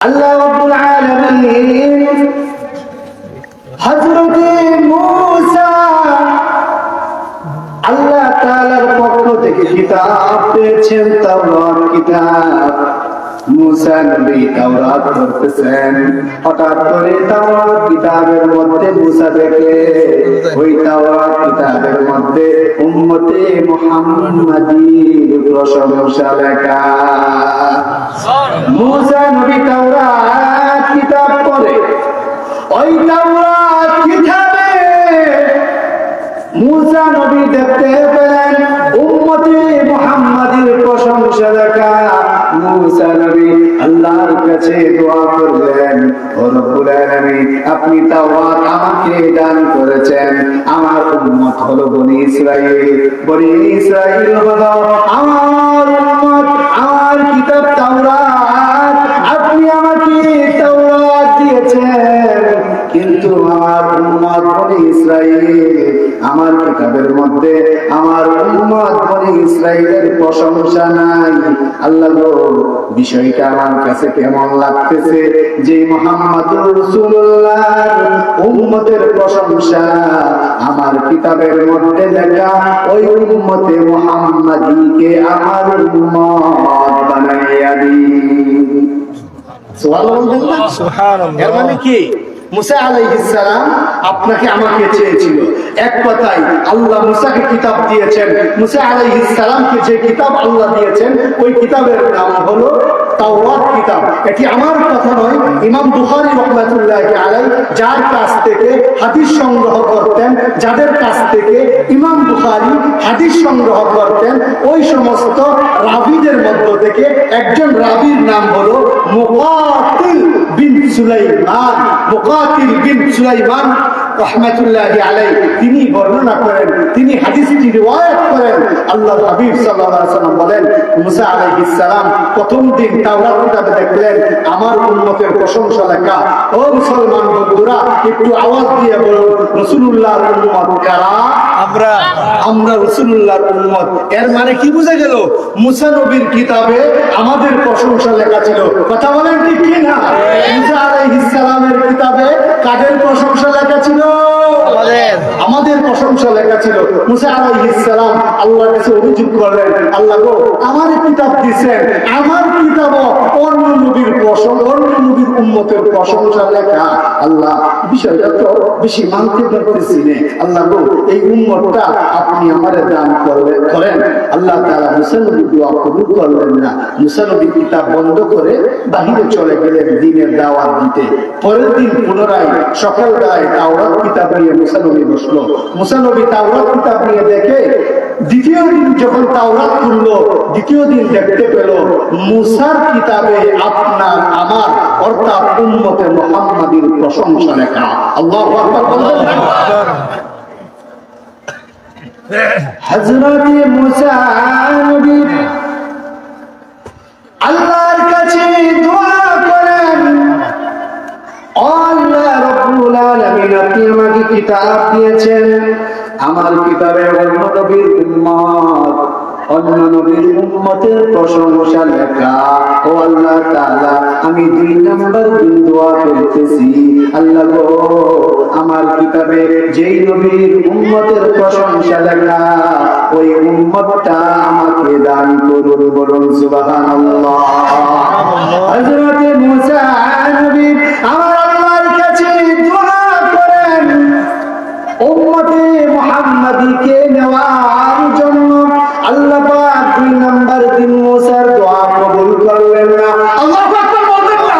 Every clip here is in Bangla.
আল্লাহ রাব্বুল আলামিন হযরতে মূসা আল্লাহ তাআলার পক্ষ থেকে কিতাব পেয়েছেন, তাওরাত কিতাব। মূসা নবী তাওরাত পড়তেছেন, হঠাৎ করে তাওরাত কিতাবের মধ্যে মূসা দেখে ওই তাওরাত কিতাবের মধ্যে উম্মতে মুহাম্মাদীর প্রশংসা লেখা। মূসা নবী তাওরাত কিতাব পড়ে, ওই তাওরাত কিতাবে মূসা নবী দেখতে পেলেন উম্মতে মুহাম্মাদীর প্রশংসা লেখা। মূসা নবী আল্লাহর কাছে দোয়া করলেন, ও রব্বুল আলামিন, আপনি তাওরাত আমাকে দান করেছেন, আমার উম্মত হলো বনি ইসরাইল। বনি ইসরাইল হলো আমার উম্মত, আমার কিতাব তাওরাত। আপনি আমাকে তাওরাত দিয়েছেন, কিন্তু আমার উম্মত বনি ইসরাইল আমার কিতাবের মধ্যে আমার উম্মত বনি ইসরাইলের প্রশংসা নাই। আল্লাহ গো, বিষয়টা আমার কাছে কেমন লাগতেছে যে মুহাম্মদুর রাসূলুল্লাহর উম্মতের প্রশংসা আমার কিতাবের মধ্যে লেখা, ওই উম্মতে মুহাম্মাদীকে আমার উম্মত বানাইয়া দিন। সুবহানাল্লাহ, সুবহানাল্লাহ। এর মানে কি? মুসা আলাইহিস সালাম আপনাকে আমাকে চেয়েছিল। এক কথায় আল্লাহ মুসাকে কিতাব দিয়েছেন। মুসা আলাইহিস সালামকে যে কিতাব আল্লাহ দিয়েছেন ওই কিতাবের নাম হলো তাওরাত কিতাব। এটি আমার কথা নয়, ইমাম বুখারী রাহমাতুল্লাহি আলাইহি যার কাছ থেকে হাদিস সংগ্রহ করতেন, যাদের কাছ থেকে ইমাম বুখারী হাদিস সংগ্রহ করতেন, ওই সমস্ত রাবীদের মধ্য থেকে একজন রাবীর নাম হলো মুকাতিল বিন সুলাইমান। মুকাতিল বিন সুলাইমান রাহমাতুল্লাহি আলাইহি তিনি বর্ণনা করেন, তিনি হাদিসটি রিওয়ায়াত করেন। আল্লাহর হাবিব সাল্লাল্লাহু আলাইহি ওয়াসাল্লাম বলেন, মুসা আলাইহিস সালাম প্রথম দিন তাওরাত কিতাবে দেখলেন আমার উম্মতের প্রশংসা লেখা। ও মুসলমান বন্ধুরা, একটু আওয়াজ দিয়ে বলুন, রাসূলুল্লাহর উম্মত কারা? আমরা। আমরা রাসূলুল্লাহর উম্মত। এর মানে কি বুঝা গেল? মুসা নবীর কিতাবে আমাদের প্রশংসা লেখা ছিল। কথা বলেন ঠিক কি না? মুসা আলাইহিস সালামের কিতাবে কাদের প্রশংসা লেখা ছিল? আমাদের প্রশংসা লেখা ছিল। মুসা আলাইহিস সালাম আল্লাহর কাছে অভিযোগ করলেন, আল্লাহ গো, আমার কিতাব দিয়েছেন, আমার কিতাবও অন্য নবীর প্রশংসা, অন্য নবীর উম্মতের প্রশংসা লেখা। আল্লাহ, বিষয়টা তো বেশি মানতে পারতেছি না। আল্লাহ গো, এই উম্মতটা আপনি আমারে দান করেন। আল্লাহ তাআলা মুসা নবীর দোয়া কবুল করলেন না। মুসা নবী কিতাব বন্ধ করে বাহিরে চলে গেলেন দ্বীনের দাওয়াত দিতে। পরের দিন পুনরায় সকালবেলায় তাওরাত কিতাব নিয়ে মুসা নবী বসলো। মুসা নবী তাওরাত কিতাব নিয়ে দেখে, দ্বিতীয় দিন যখন তাওরাত খুললো, দ্বিতীয় দিন দেখতে পেল মুসার কিতাবে আপনার আমার অর্থাৎ উম্মতে মুহাম্মাদীর প্রশংসা লেখা। আল্লাহু আকবার বলবেন। হযরতে মুসা নবী আল্লাহর কাছে দোয়া করেন, আল্লাহ রাব্বুল আলামিন, আপনি আমাকে কিতাব দিয়েছেন, আমার কিতাবে অন্য নবীর উম্মত, অন্য নবীর উম্মতের প্রশংসা লেখা। ও আল্লাহ তাআলা, আমি 2 নাম্বার দিন দোয়া করতেছি, আল্লাহ গো, আমার কিতাবে যেই নবীর উম্মতের প্রশংসা লেখা ওই উম্মতটা আমাকে দান করুন। বলুন সুবহানাল্লাহ। হযরতে মুসা নবী আমার আল্লাহর কাছে দোয়া করেন উম্মতে মুহাম্মাদীকে নেওয়ার জন্য। আল্লাহ পাক 2 নাম্বার দিন মুসার দোয়া কবুল করলেন না। আল্লাহু আকবার বলবেন না?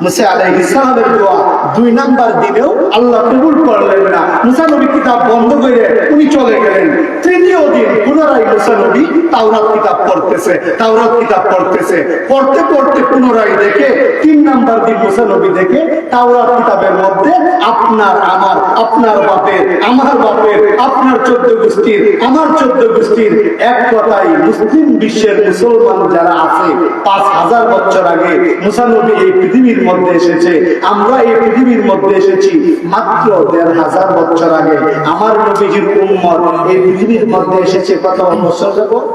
মুসা আলাইহিস সালামের দোয়া 2 নাম্বার দিনেও আল্লাহ কবুল করলেন না। মুসা নবী কিতাব বন্ধ করে উনি চলে গেলেন। তৃতীয় দিন পুনরায় মুসা নবী তাওরাত কিতাব পড়তেছে, তাওরাত কিতাব পড়তেছে। পড়তে পড়তে পুনরায় দেখে 3 নাম্বার দিন মুসা নবী দেখে তাওরাত কিতাবের মধ্যে আপনার আমার, আপনার বাপের আমার বাপের, আপনার 14 গোষ্ঠীর আমার 14 গোষ্ঠীর, এক কথায় মুসলিম বিশ্বের মুসলমান যারা আছে 5000 বছর আগে মুসা নবী এই পৃথিবীর মধ্যে এসেছে। আমরা এই পৃথিবীর মধ্যে এসেছি মাত্র ১৫০০ বছর আগে। আমার নবীজির উম্মত এই পৃথিবীর মধ্যে এসেছে কত বছর যাবত?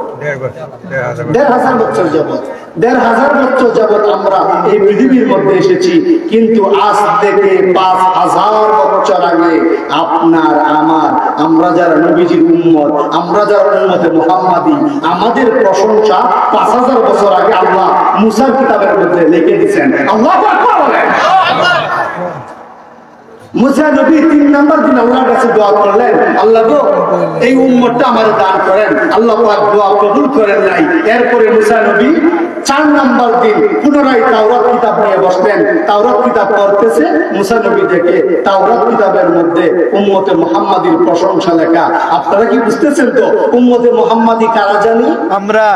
১৫০০ বছর যাবত। ১৫০০ বছর যাবত আমরা এই পৃথিবীর মধ্যে এসেছি, কিন্তু আজ থেকে ৫০০০ বছর আগে আপনার আমার, আমরা যারা নবীজির উম্মত, আমরা যারা উম্মতে মুহাম্মাদি, আমাদের প্রশংসা ৫০০০ বছর আগে আল্লাহ মুসার কিতাবের মধ্যে লিখে দিয়েছেন। আল্লাহু আকবার বলেন। মুসা নবী ৩ নাম্বার দিন আল্লাহর কাছে দোয়া করলেন, আল্লাহ গো এই উম্মতটা আমাদের দান করেন। আল্লাহ পাক দোয়া কবুল করেন নাই। এরপরে মুসা নবী ৪ নাম্বার দিন পুনরায় তাওরাত কিতাব নিয়ে বসলেন। তাওরাত কিতাব পড়তেছে, মুসা নবী দেখে তাওরাত কিতাবের মধ্যে উম্মতে মুহাম্মাদির প্রশংসা লেখা। আপনারা কি বুঝতেছেন তো উম্মতে মুহাম্মাদি কারা জানি? আমরা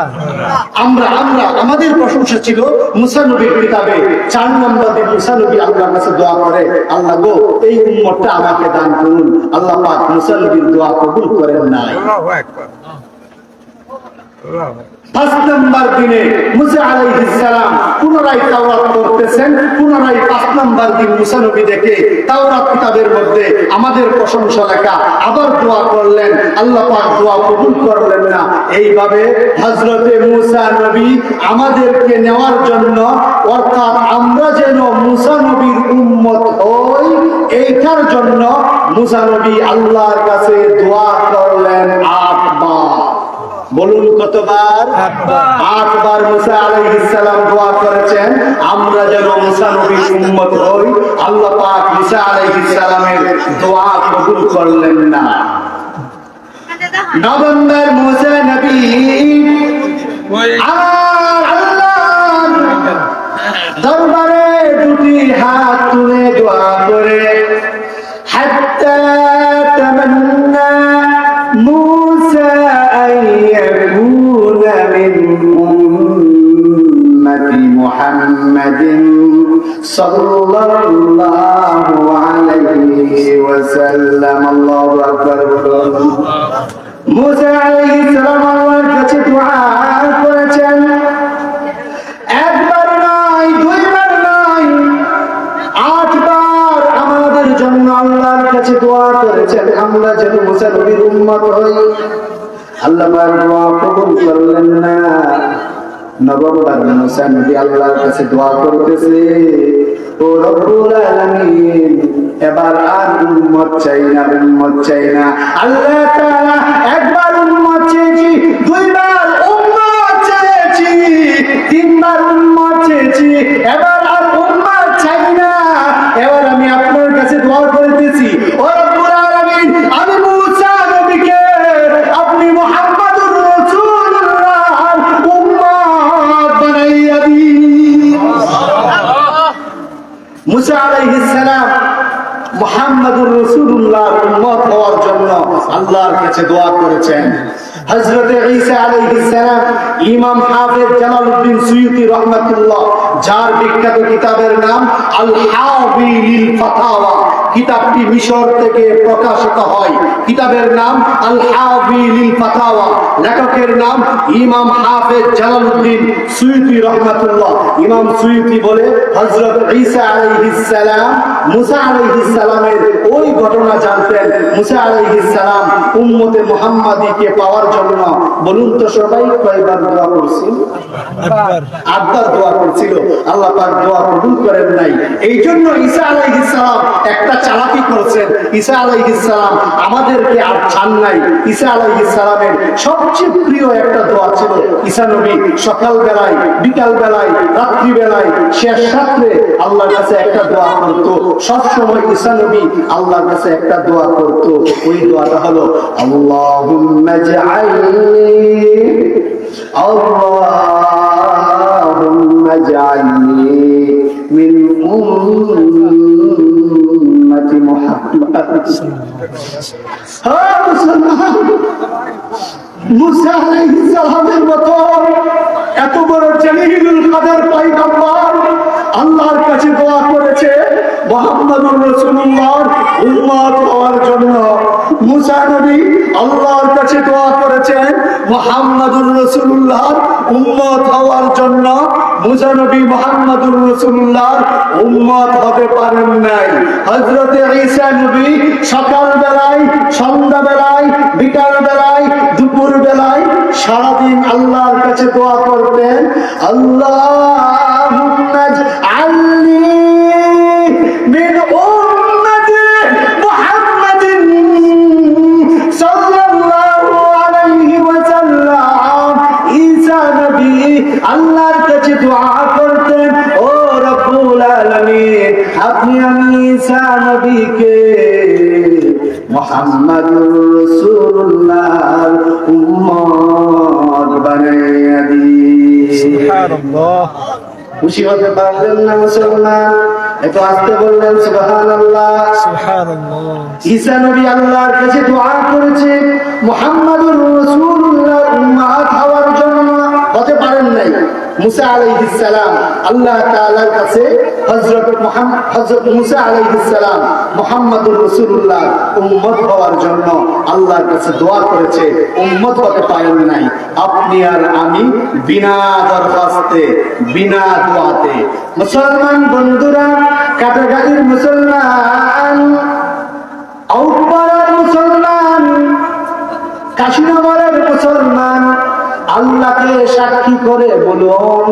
আমাদের প্রশংসা ছিল মুসা নবীর কিতাবে। ৪ নাম্বার দিন মুসা নবী আল্লাহর কাছে দোয়া করে, আল্লাহ গো এই উম্মতটা আমাকে দান করুন। আল্লাহ পাক মুসা নবীর দোয়া কবুল করেন নাই। ৫ নাম্বার দিনে মুসা আলাইহিস সালাম পুনরায় তাওরাত পড়তেছেন। পুনরায় ৫ নাম্বার দিন মুসা নবী দেখে তাওরাত কিতাবের মধ্যে আমাদের প্রশংসা লেখা। আবার দোয়া করলেন, আল্লাহ পাক দোয়া কবুল করলেন না। এইভাবে হযরতে মুসা নবী আমাদেরকে নেওয়ার জন্য, অর্থাৎ আমরা যেন মুসা নবীর উম্মত হই, এইটার জন্য মুসা নবী আল্লাহর কাছে দোয়া করলেন ৮ বার। বলুন কতবার? ৮ বার মুসা আলাইহিস সালাম দোয়া করেছেন আমরা যেন মুসা নবীর উম্মত হই। আল্লাহ পাক মুসা আলাইহিস সালামের দোয়া কবুল করলেন না। নভেম্বর মুসা নবী আল্লাহর দরবারে দুটি হাত তুলে দোয়া করে হাত্তা তামান্না মুসা يكون من أمة محمد صلى الله عليه وسلم الله أكبر মুসা আলাইহিস সালাম আল্লাহর কাছে দোয়া করেছেন। একবার নয়, দুইবার নয়, ৮ বার আমাদের জন্য আল্লাহর কাছে দোয়া করেছেন আমরা যেন মুসা নবীর উম্মত হই। আল্লাহ পাক দোয়া কবুল করলেন না। নভেম্বর মুসা নবী আল্লাহর কাছে দোয়া করতেছে, ও রব্বুল আলামিন এবার আর উম্মত চাই না, উম্মত চাই না। আল্লাহ তাআলা একবার উম্মত চেয়েছি, দুইবার উম্মত চেয়েছি, ৩ বার উম্মত চেয়েছি, এবার আর উম্মত চাই না। এবার আমি আপনার কাছে দোয়া করতেছি, ও রব্বুল আলামিন আমি মুসা নবীকে আপনি মুহাম্মাদুর রাসূলুল্লাহর উম্মত বানাইয়া দিন। মুসা আলাইহিস সালাম মুহাম্মাদুর রাসূলুল্লাহর উম্মত হওয়ার জন্য আল্লাহর কাছে দোয়া করেছেন। হযরতে ঈসা আলাইহিস সালাম ইমাম হাফেজ জালালউদ্দিন সুয়ুতী রাহমাতুল্লাহ, যার বিখ্যাত কিতাবের নাম আল হাওয়ি লিল ফাতাওয়া, কিতাবটি মিশর থেকে প্রকাশিত হয়। কিতাবের নাম আল হাওয়ি লিল ফাতাওয়া, লেখকের নাম ইমাম হাফেজ জালালউদ্দিন সুয়ুতী রাহমাতুল্লাহ। ইমাম সুয়ুতী বলে হযরত ঈসা আলাইহিস সালাম মুসা আলাইহিস সালামের ওই ঘটনা জানতেন। মুসা আলাইহিস সালাম উম্মতে মুহাম্মাদিকে পাওয়ার জন্য, বলুন তো সবাই কয়বার দোয়া করছিল? ৮ বার দোয়া করছিল। আল্লাহ পাক দোয়া কবুল করেন নাই। এই জন্য ঈসা আলাইহিস সালাম একটা চালাকি করেছেন। ঈসা আলাইহিস সালাম আমাদেরকে আর ছাড় নাই। ঈসা আলাইহিস সালামের সবচেয়ে প্রিয় একটা দোয়া ছিল, ঈসা নবী সকাল বেলায়, বিকাল বেলায়, রাত্রি বেলায়, শেষ রাত্রে আল্লাহর কাছে একটা দোয়া করত। সব সময় ঈসা নবী আল্লাহর কাছে একটা দোয়া করত। ওই দোয়াটা হলো আল্লাহুম্মা জাআলনি আল্লাহুম্মা জাআলনি মিন উম্মতি মুহাম্মাদ। হ্যাঁ মুসলমান, মুসা আলাইহিস সালামের মতো এত বড় জলিলুল কদর পয়গম্বর আল্লাহর কাছে দোয়া করেছে মুহাম্মাদুর রাসূলুল্লাহর উম্মত হওয়ার জন্য। মুসা নবী আল্লাহর কাছে দোয়া করেছেন মুহাম্মাদুর রাসূলুল্লাহর উম্মত হওয়ার জন্য। মুসা নবী মুহাম্মাদুর রাসূলুল্লাহর উম্মত হতে পারেন নাই। হযরত ঈসা নবী সকাল বেলায়, সন্ধ্যা বেলায়, বিকাল বেলায়, দুপুর বেলায় সারাদিন আল্লাহর কাছে দোয়া করতেন, আল্লাহুম্মা আল্লি মিন উম্মতি মুহাম্মাদিন সাল্লাল্লাহু আলাইহি ওয়াসাল্লাম। ঈসা নবী আল্লাহর কাছে দোয়া করতেন, ও রব্বুল আলামিন, আপনি আমি ঈসা নবীকে মুহাম্মাদুর রাসূলুল্লাহর উম্মত বানাইয়া দিন। সুবহানাল্লাহ। খুশি হতে পারলেন না মুসলমান? এত আস্তে বললেন সুবহানাল্লাহ। সুবহানাল্লাহ। ঈসা নবী আল্লাহর কাছে দোয়া করেছে মুহাম্মাদুর রাসূলুল্লাহর উম্মত হওয়ার জন্য, হতে পারেন নাই। মুসা আলাইহিস সালাম আল্লাহ তাআলার কাছে হযরত মুসা আলাইহিস সালাম মুহাম্মাদুর রাসূলুল্লাহ উম্মত হওয়ার জন্য আল্লাহর কাছে দোয়া করেছে, উম্মত হতে পারেন নাই। আপনি আর আমি বিনা দরখাস্তে, বিনা দোয়াতে। মুসলমান বন্ধুরা, কাটাগাড়ির মুসলমান, আউটপাড়ার মুসলমান, কাশীনগরের মুসলমান, আল্লাহকে সাক্ষী করে বলুন,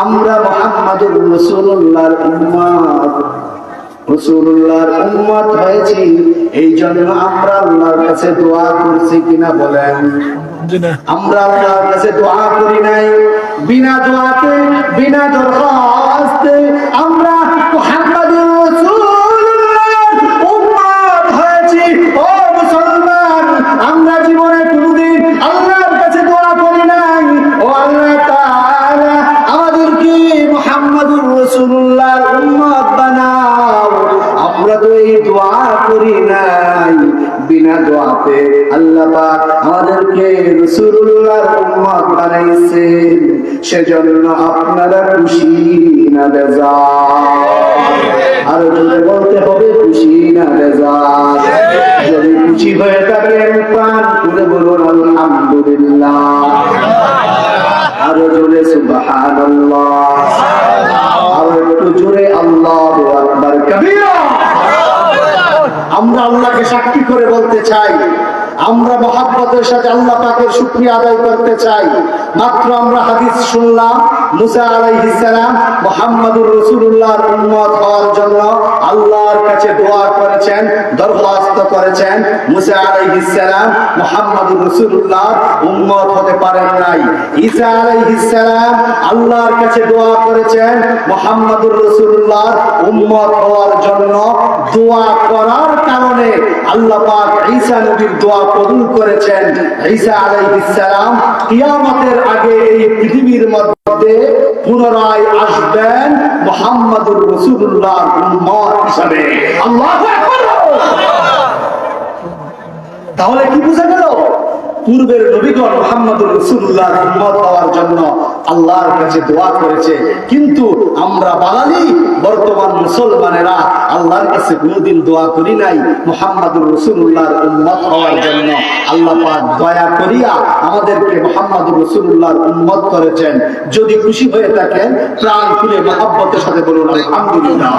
আমরা মুহাম্মাদুর রাসূলুল্লাহর উম্মত, রাসূলুল্লাহর উম্মত হয়েছি, এই জন্য আমরা আল্লাহর কাছে দোয়া করছি কিনা বলেন? আমরা আল্লাহর কাছে দোয়া করি নাই। বিনা দোয়াতে, বিনা দরখাস্তে আমরা মুহাম্মাদুর রাসূলুল্লাহর উম্মত হয়েছি। ও মুসলমান, আমরা জীবনে কোনদিন আল্লাহর কাছে দোয়া করি নাই, ও আল্লাহ তাআলা আমাদেরকে মুহাম্মাদুর রাসূলুল্লাহর উম্মত বানাও। আমরা তো এই দোয়া করি নাই। বিনা দোয়াতে আল্লাহ পাক আমাদেরকে রাসূলুল্লাহর উম্মত বানাইছেন, সেজন্য আপনারা খুশি না বেজার? আর জোরে বলতে হবে খুশি না বেজার? যদি খুশি হয়ে থাকেন প্রাণ খুলে বলুন আলহামদুলিল্লাহ, আর জোরে সুবহানাল্লাহ, আর একটু জোরে আল্লাহু আকবার কবীরা। আমরা আল্লাহকে সাক্ষী করে বলতে চাই, আমরা মহব্বতের সাথে আল্লাহ পাকের শুকরিয়া আদায় করতে চাই। মাত্র আমরা হাদিস শুনলাম, মুসা আলাইহিস সালাম মুহাম্মাদুর রাসূলুল্লাহর উম্মত হওয়ার জন্য আল্লাহর কাছে দোয়া করেছেন, দরখাস্ত করেছেন। মুসা আলাইহিস সালাম মুহাম্মাদুর রাসূলুল্লাহর উম্মত হতে পারেন নাই। ঈসা আলাইহিস সালাম আল্লাহর কাছে দোয়া করেছেন মুহাম্মাদুর রাসূলুল্লাহর উম্মত হওয়ার জন্য। দোয়া করার কারণে আল্লাহ পাক ঈসা নবীর দোয়া কবুল করেছেন। ঈসা আলাইহিস সালাম কিয়ামতের আগে এই পৃথিবীর মধ্যে পুনরায় আসবেন মুহাম্মাদুর রাসূলুল্লাহর উম্মত হিসেবে। আল্লাহু আকবার। তাহলে কি বোঝা গেল? পূর্বের নবীগণ মুহাম্মাদুর রাসূলুল্লাহর উম্মত হওয়ার জন্য আল্লাহর কাছে দোয়া করেছে, কিন্তু আমরা বাঙালি বর্তমান মুসলমানেরা আল্লাহর কাছে কোনোদিন দোয়া করি নাই মুহাম্মাদুর রাসূলুল্লাহর উম্মত হওয়ার জন্য। আল্লাহ পাক দয়া করিয়া আমাদেরকে মুহাম্মাদুর রাসূলুল্লাহর উম্মত করেছেন। যদি খুশি হয়ে থাকেন প্রাণ খুলে মহব্বতের সাথে বলুন আলহামদুলিল্লাহ।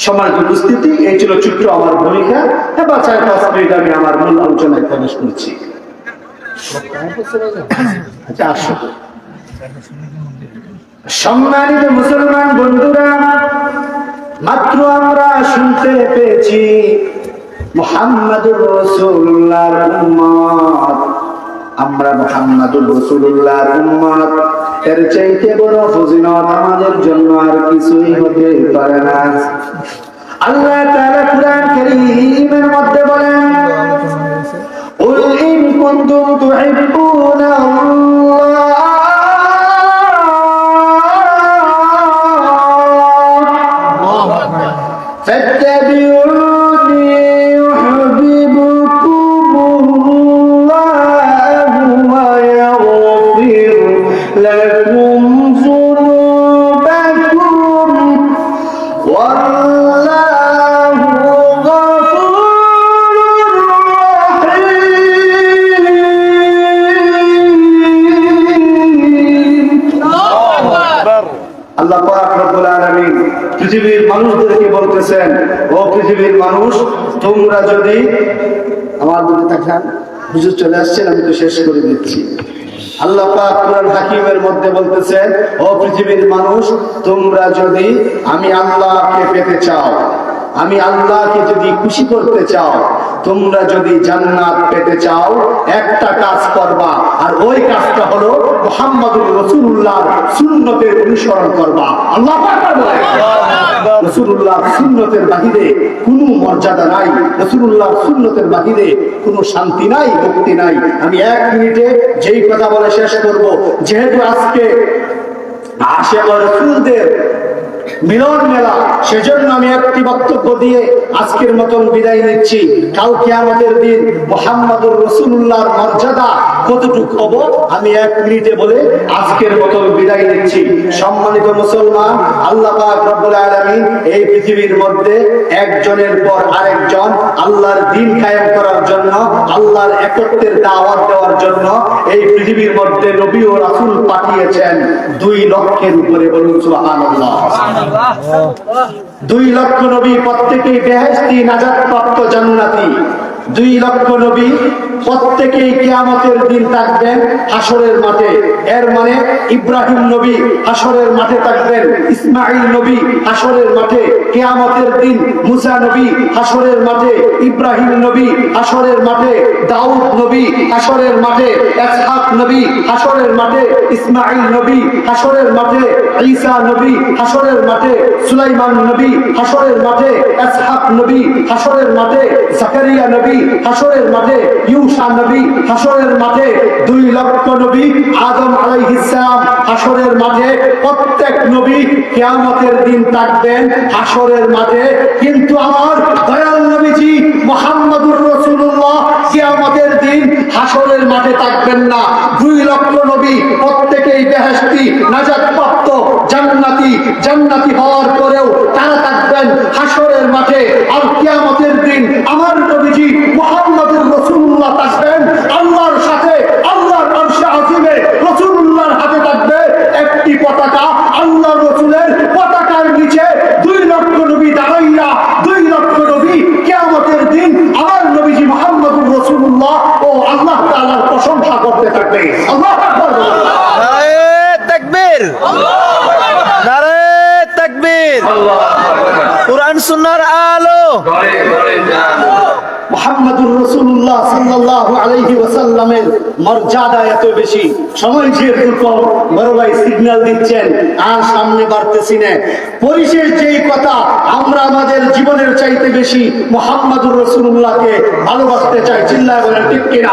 সম্মানিত উপস্থিতি, এই ছিল ছোট্ট আমার ভূমিকা। এবার 4-5 মিনিট আমি আমার মূল আলোচনায় প্রবেশ করছি। আচ্ছা, আসো। সম্মানিত মুসলমান বন্ধুরা, মাত্র আমরা শুনতে পেয়েছি মুহাম্মাদুর রাসূলুল্লাহর উম্মত, আমরা মুহাম্মাদুর রাসূলুল্লাহর উম্মত। এর চাইতে বড় ফজিলত আমাদের জন্য আর কিছুই হতে পারে না। আল্লাহ তাআলা কুরআন কারীমের মধ্যে বলেন, কুল ইন কুনতুম তুহিব্বুনা আল্লাহ ফাত্তাবিউনি ইউহিব্বুকুমুল্লাহু ওয়া ইয়াগফির লাকুম যুনুবাকুম ওয়াল্লাহু গফুরুর আল্লাহ পাক রব্বুল আলামিন পৃথিবীর মানুষদেরকে বলতেছেন, ও পৃথিবীর মানুষ, তোমরা যদি আমার দিকে তাকান, হুজুর চলে আসছেন, আমি তো শেষ করে দিচ্ছি। আল্লাহ পাক কুরআন হাকিমের মধ্যে বলতেছেন, ও পৃথিবীর মানুষ, তোমরা যদি আমি আল্লাহকে পেতে চাও, আমি আল্লাহকে যদি খুশি করতে চাও, তোমরা যদি জান্নাত পেতে চাও, একটা কাজ করবা, আর ওই কাজটা হলো মুহাম্মদুর রাসূলুল্লাহর সুন্নতের অনুসরণ করবা। আল্লাহু আকবার বলেন। রাসূলুল্লাহর সুন্নতের বাহিরে কোনো মর্যাদা নাই, রাসূলুল্লাহর সুন্নতের বাহিরে কোনো শান্তি নাই, মুক্তি নাই। আমি 1 মিনিটে যেই কথা বলে শেষ করব, যেহেতু আজকে আশিক রাসূলদের মিলন মেলা, সেজন্য আমি একটি বক্তব্য দিয়ে আজকের মতন বিদায় নিচ্ছি। কাল কিয়ামতের দিন মুহাম্মদুর রাসূলুল্লাহর মর্যাদা কতটুকু হবো আমি 1 মিনিটে বলে আজকের মতন বিদায় নিচ্ছি। সম্মানিত মুসলমান, আল্লাহ পাক রব্বুল আলামিন এই পৃথিবীর মধ্যে একজনের পর আরেকজন আল্লাহর দ্বীন কায়েম করার জন্য, আল্লাহর একত্বের দাওয়াত দেওয়ার জন্য এই পৃথিবীর মধ্যে নবী ও রাসূল পাঠিয়েছেন 2 লক্ষের উপরে। বলুন সুবহানাল্লাহ। 2 লক্ষ নবী, প্রত্যেকেই বেহেশতি নাজাত প্রাপ্ত জান্নাতি। 2 লক্ষ নবী প্রত্যেকেই কিয়ামতের দিন থাকবেন হাসরের মাঠে। এর মানে ইব্রাহিম নবী হাসরের মাঠে থাকবেন, ইসমাঈল নবী হাসরের মাঠে কিয়ামতের দিন, মুসা নবী হাসরের মাঠে, ইব্রাহিম নবী হাসরের মাঠে, দাউদ নবী হাসরের মাঠে, ইসহাক নবী হাসরের মাঠে, ইসমাঈল নবী হাসরের মাঠে, ঈসা নবী হাসরের মাঠে, সুলাইমান নবী হাসরের মাঠে, ইসহাক নবী হাসরের মাঠে, জাকারিয়া নবী হাসরের মাঠে, ইউসা নবী হাসরের মাঠে, 2 লক্ষ নবী, আদম আলাইহিস সালাম হাসরের মাঠে। প্রত্যেক নবী কিয়ামতের দিন থাকবেন হাসরের মাঠে, কিন্তু আমার দয়াল নবীজি মুহাম্মদুর রাসূলুল্লাহ কিয়ামতের দিন হাসরের মাঠে থাকবেন না। 2 লক্ষ নবী প্রত্যেকেই বেহেশতি নাজাত প্রাপ্ত জান্নাতি, জান্নাতি হওয়ার পরেও তারা থাকবেন হাসরের মাঠে। আর কিয়ামতের দিন আমার নবীজি মুহাম্মদুর রাসূলুল্লাহ থাকবেন আল্লাহর সাথে, আল্লাহর আরশে আজিমে রাসূলুল্লাহর হাতে থাকবে একটি পতাকা, আল্লাহর রাসূলের পতাকার নিচে 2 লক্ষ নবী দাঁড়াইয়া, 2 লক্ষ নবী কিয়ামতের দিন আমার নবীজি মুহাম্মদুর রাসূলুল্লাহ ও আল্লাহ তাআলার প্রশংসা করতে থাকবে। আল্লাহু আকবার। নারে তাকবীর, নারে তাকবীর। কুরআন সুন্নাহর আলো। মুহাম্মদুর রাসূলুল্লাহ সাল্লাল্লাহু আলাইহি ওয়াসাল্লামের মর্যাদা এত বেশি। সময় যেহেতু কম, বড় ভাই সিগন্যাল দিচ্ছেন আর সামনে বাড়তেছি না। পরিশেষ যেই কথা, আমরা আমাদের জীবনের চাইতে বেশি মুহাম্মদুর রাসূলুল্লাহকে ভালোবাসতে চাই। চিল্লায় বলেন ঠিক কিনা?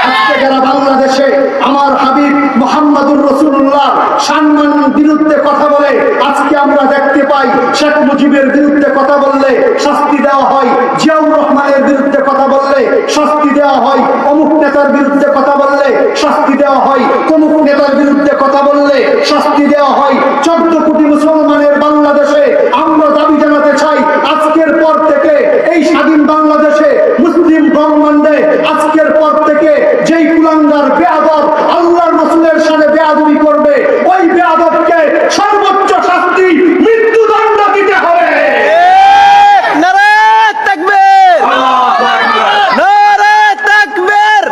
আজকে যারা বাংলাদেশে আমার হাবিব মুহাম্মদুর রাসূলুল্লাহ সম্মানের বিরুদ্ধে কথা বলে, আজকে আমরা দেখতে পাই শেখ মুজিবের বিরুদ্ধে কথা বললে শাস্তি দেওয়া হয়, জিয়াউর রহমানের বিরুদ্ধে কথা বললে শাস্তি দেওয়া হয়, অমুক নেতার বিরুদ্ধে কথা বললে শাস্তি দেওয়া হয়, তমুক নেতার বিরুদ্ধে কথা বললে শাস্তি দেওয়া হয়। 14 কোটি মুসলমানের বাংলাদেশে আমরা দাবি জানাতে চাই, আজকের পর থেকে এই স্বাধীন বাংলাদেশে মুসলিম ব্রাহ্মণে আজকের পর থেকে যেই কুলাঙ্গার বেয়াদব আল্লাহর রাসূলের সাথে বেয়াদবি করবে, ওই বেয়াদবকে সর্বোচ্চ শাস্তি মৃত্যুদণ্ড দিতে হবে। নারে তাকবীর, নারে তাকবীর।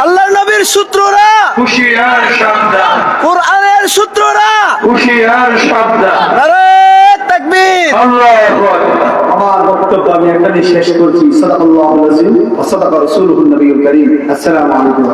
আল্লাহর নবীর সূত্ররা হুশিয়ার সাবধান, কোরআনের সূত্ররা হুশিয়ার সাবধান। নারে তাকবীর। আল্লাহু আকবার। আমার বক্তব্য আমি এখানে শেষ করছি। সাদাকাল্লাহুল আযীম ওয়া সাদাকা রাসূলুহুন নবিয়্যুল কারীম। আসসালামু আলাইকুম।